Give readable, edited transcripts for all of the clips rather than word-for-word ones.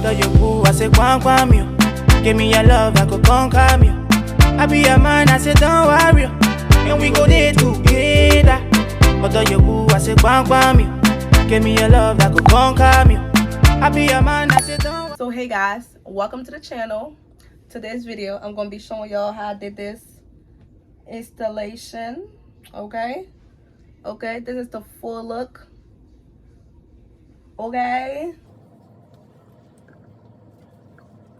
But you boo, I say, quam you. Give me your love, I go conquer you. I be your man, I say, don't worry. And we go there together. But you boo, I say, quam you. Give me your love, I go conquer you. I be your man, I say, don't worry. So hey guys, welcome to the channel. Today's video, I'm going to be showing y'all how I did this installation. Okay, this is the full look. Okay,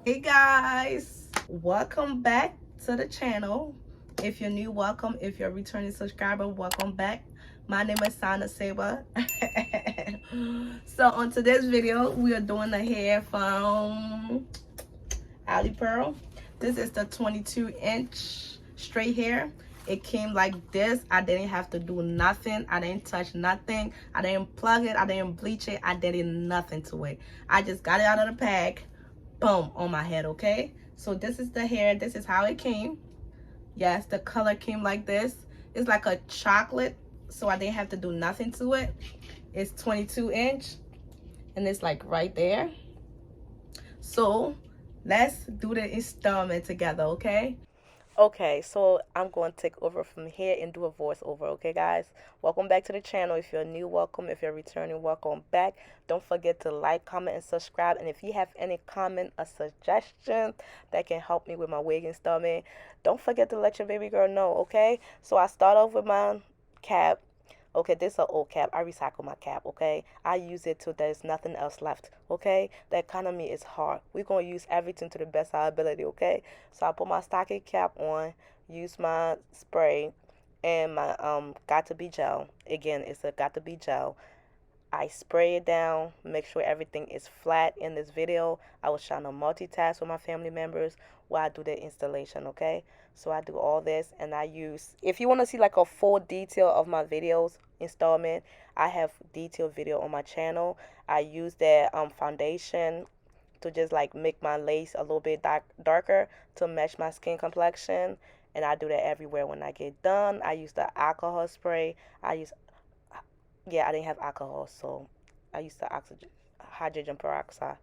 hey guys, welcome back to the channel. If you're new, welcome. If you're a returning subscriber, welcome back. My name is Sana Saber. So on today's video, we are doing the hair from Alipearl. This is the 22-inch straight hair. It came like this. I didn't have to do nothing. I didn't touch nothing. I didn't plug it. I didn't bleach it. I did nothing to it. I just got it out of the pack. Boom, on my head, okay? So this is the hair. This is how it came. Yes, the color came like this. It's like a chocolate, so I didn't have to do nothing to it. It's 22-inch, and it's like right there. So let's do the installment together, okay? Okay, so I'm going to take over from here and do a voiceover, okay, guys? Welcome back to the channel. If you're new, welcome. If you're returning, welcome back. Don't forget to like, comment, and subscribe. And if you have any comment or suggestion that can help me with my wig installment, don't forget to let your baby girl know, okay? So I start off with my cap. Okay, this is an old cap. I recycle my cap, okay? I use it till there's nothing else left, okay? The economy is hard. We're going to use everything to the best of our ability, okay? So I put my stocking cap on, use my spray, and my got to be gel. Again, it's a got to be gel. I spray it down, make sure everything is flat. In this video, I was trying to multitask with my family members while I do the installation, okay? So I do all this, and I use, if you want to see like a full detail of my videos installment, I have detailed video on my channel. I use that foundation to just like make my lace a little bit darker to match my skin complexion, and I do that everywhere. When I get done, I use the alcohol spray. I didn't have alcohol, so I used the hydrogen peroxide.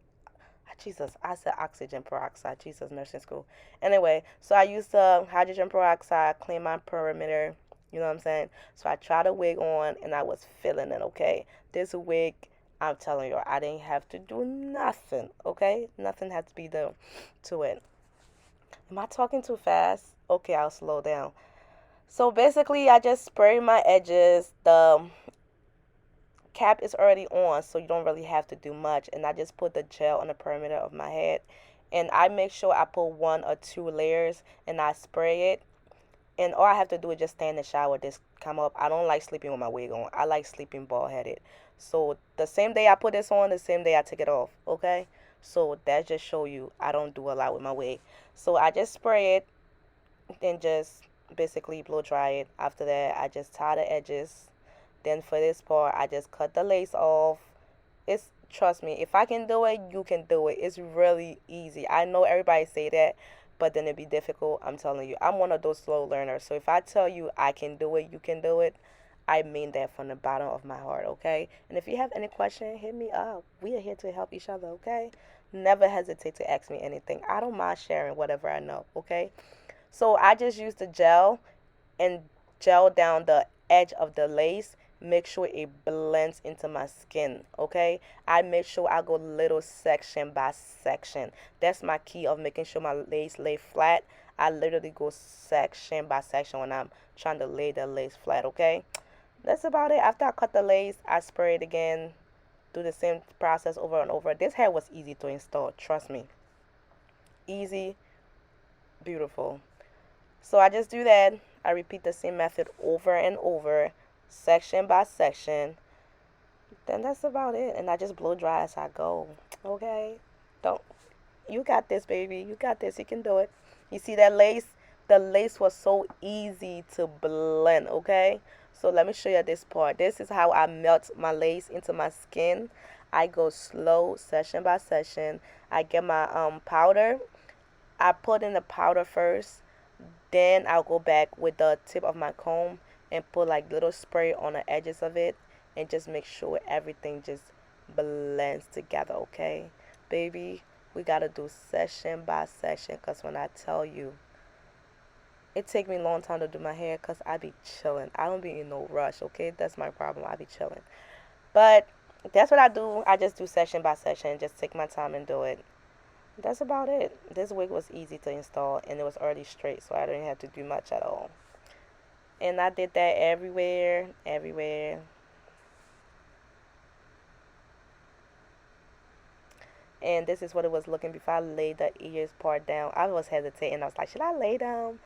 Jesus, I said oxygen peroxide. Jesus, nursing school. Anyway, so I used the hydrogen peroxide, clean my perimeter. You know what I'm saying? So I tried a wig on, and I was feeling it, okay? This wig, I'm telling you, I didn't have to do nothing, okay? Nothing had to be done to it. Am I talking too fast? Okay, I'll slow down. So basically, I just spray my edges. The cap is already on, so you don't really have to do much, and I just put the gel on the perimeter of my head, and I make sure I put 1 or 2 layers, and I spray it, and all I have to do is just stay in the shower, just come up. I don't like sleeping with my wig on. I like sleeping bald-headed. So the same day I put this on, the same day I take it off, okay? So that just show you I don't do a lot with my wig. So I just spray it and just basically blow dry it. After that, I just tie the edges. Then for this part, I just cut the lace off. Trust me, if I can do it, you can do it. It's really easy. I know everybody say that, but then it'd be difficult. I'm telling you, I'm one of those slow learners. So if I tell you I can do it, you can do it. I mean that from the bottom of my heart, okay? And if you have any question, hit me up. We are here to help each other, okay? Never hesitate to ask me anything. I don't mind sharing whatever I know, okay? So I just use the gel and gel down the edge of the lace. Make sure it blends into my skin, okay? I make sure I go little section by section. That's my key of making sure my lace lay flat. I literally go section by section when I'm trying to lay the lace flat, okay? That's about it. After I cut the lace, I spray it again. Do the same process over and over. This hair was easy to install, trust me. Easy, beautiful. So I just do that. I repeat the same method over and over, section by section. Then that's about it, and I just blow dry as I go, okay? You got this, baby. You got this. You can do it. You see that lace? The lace was so easy to blend, okay? So let me show you this part. This is how I melt my lace into my skin. I go slow, section by section. I get my powder. I put in the powder first. Then I'll go back with the tip of my comb and put like little spray on the edges of it and just make sure everything just blends together, okay? Baby, We gotta do session by session, because when I tell you, it take me a long time to do my hair because I be chilling. I don't be in no rush, okay? That's my problem. I be chilling. But that's what I do. I just do session by session. Just take my time and do it. That's about it. This wig was easy to install, and it was already straight, so I didn't have to do much at all. And I did that everywhere, everywhere. And this is what it was looking before I laid the ears part down. I was hesitating. I was like, should I lay down?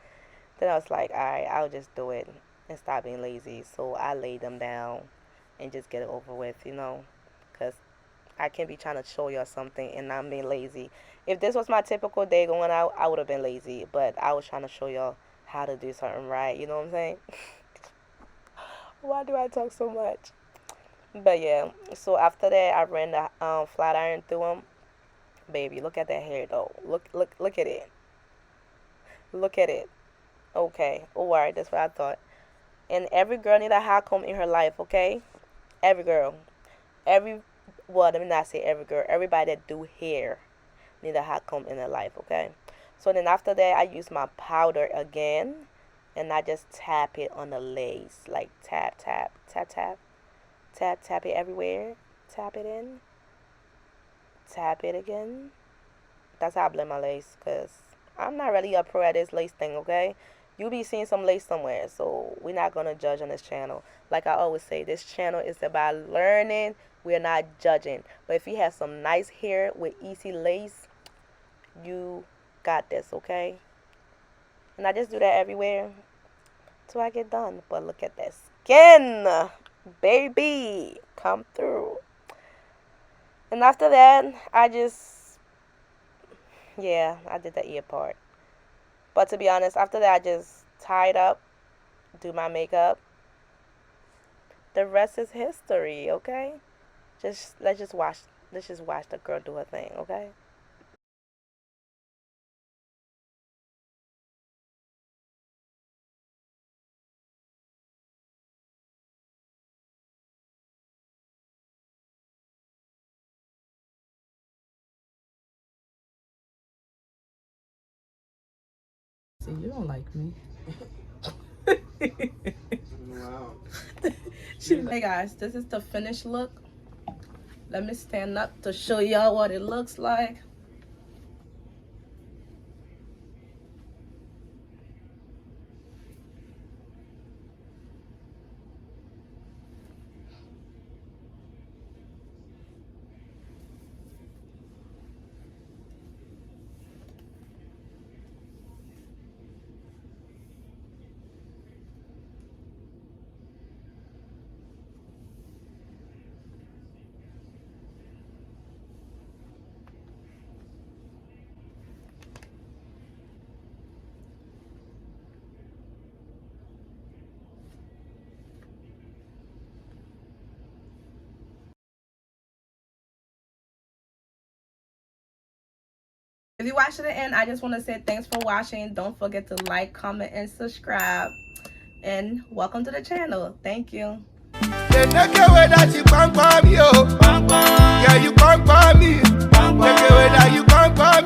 Then I was like, alright, I'll just do it and stop being lazy. So I laid them down and just get it over with, you know. Because I can't be trying to show y'all something and I'm being lazy. If this was my typical day going out, I would have been lazy. But I was trying to show y'all how to do something right. You know what I'm saying? Why do I talk so much? But yeah. So after that, I ran the flat iron through them. Baby, look at that hair though. Look at it. Look at it. Okay. Alright, that's what I thought. And every girl need a hot comb in her life, okay? Every girl. Well, let me not say every girl. Everybody that do hair need a hot comb in their life, okay? So then after that, I use my powder again. And I just tap it on the lace. Like tap, tap, tap, tap. Tap, tap it everywhere. Tap it in. Tap it again. That's how I blend my lace, because I'm not really a pro at this lace thing, okay? You be seeing some lace somewhere, so we're not going to judge on this channel. Like I always say, this channel is about learning. We're not judging. But if you have some nice hair with easy lace, you got this, okay? And I just do that everywhere till I get done. But look at that skin, baby, come through. And after that, I did the ear part. But to be honest, after that, I just tied up, do my makeup. The rest is history, okay? Let's just watch the girl do her thing, okay? See, you don't like me. Wow. Hey guys, this is the finished look. Let me stand up to show y'all what it looks like. If you watch to the end, I just want to say thanks for watching. Don't forget to like, comment, and subscribe. And welcome to the channel. Thank you. They take away that you can't me, oh. Yeah, you can't me. Take away that you can't me.